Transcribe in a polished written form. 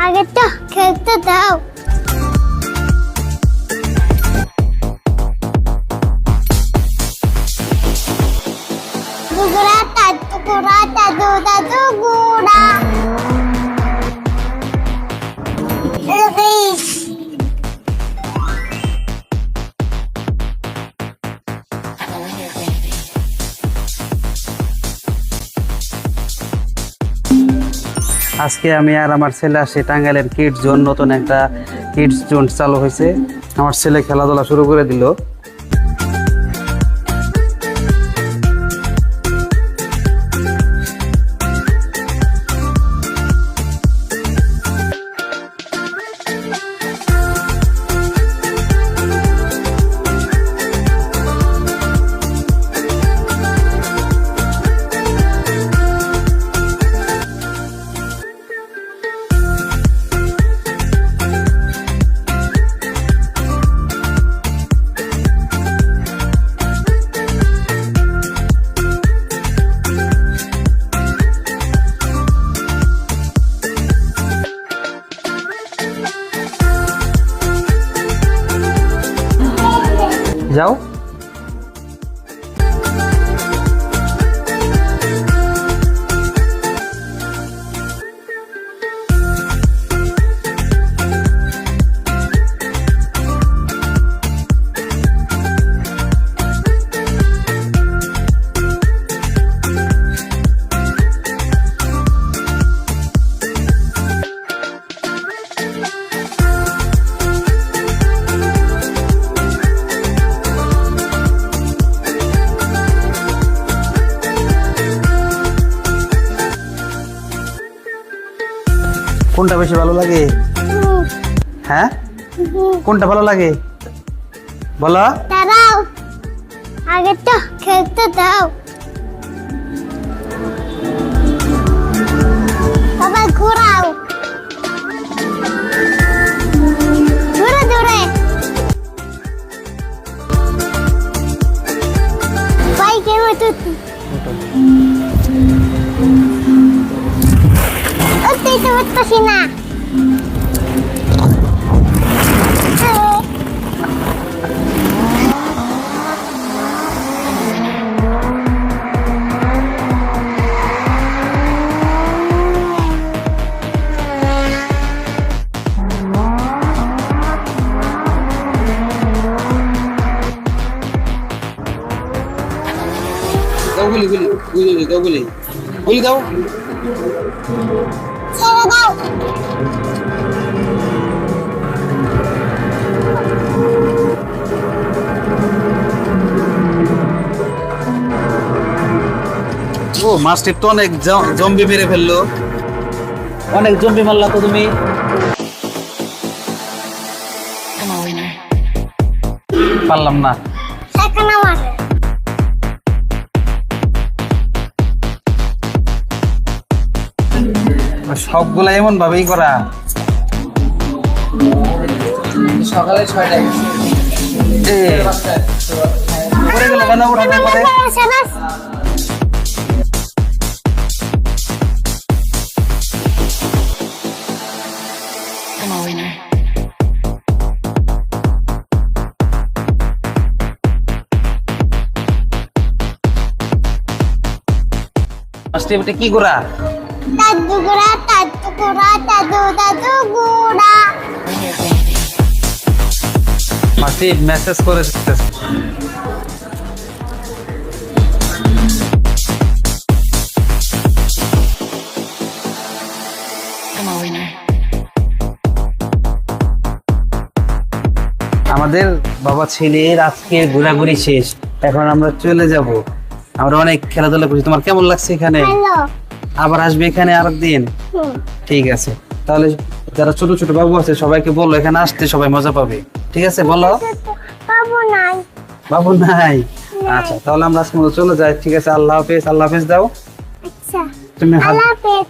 আগে তো খেলতে দাও। গুড়া দাদু গুড়া দাদু দাদু গুড়া। আজকে আমি আর আমার ছেলে আসি টাঙ্গাইলের কিডস জোন। নতুন একটা কিডস জোন চালু হয়েছে। আমার ছেলে খেলাধুলা শুরু করে দিল। যাও। কোনটা বেশি ভালো লাগে? হ্যাঁ, কোনটা ভালো লাগে বলো? দাঁড়াও, আগে তো খেলতে দাও। বাবা ঘোরাও, ধরে ধরে বাইকের মতো। উঠতে পারতেছি না। দাও গুলি গুলি গুলি দাও গুলি গুলি দাও। ছেড়ে দাও। ও মাস্টার তো অনেক জম্বি মেরে ফেললো। অনেক জম্বি মারলা তো তুমি। পারলাম না। সেখানে আমার সবগুলা এমন ভাবেই করা। সকালে 6টায় পড়ে গেল কেন? ওঠানোর পরে মাস্টার এটা কি করা? দাদু গুড়া দাদু গুড়া দাদু দাদু গুড়া। মাস্টার মেসেজ করে দিতেছে। আমাদের বাবা ছেলের আজকে ঘোরাঘুরি শেষ। এখন আমরা চলে যাব। আমরা অনেক খেলাধুলা করছি। তোমার কেমন লাগছে এখানে? হ্যালো। আবার আসবে এখানে আরেকদিন? ঠিক আছে, তাহলে যারা ছোট ছোট বাবু আছে সবাইকে বলো এখানে আসতে, সবাই মজা পাবে। ঠিক আছে বলো। বাবু নাই। বাবু নাই? আচ্ছা, তাহলে আমরা আজকে চলে যাই। ঠিক আছে, আল্লাহ হাফেজ। আল্লাহ হাফেজ দাও। আচ্ছা, তুমি আল্লাহ হাফেজ।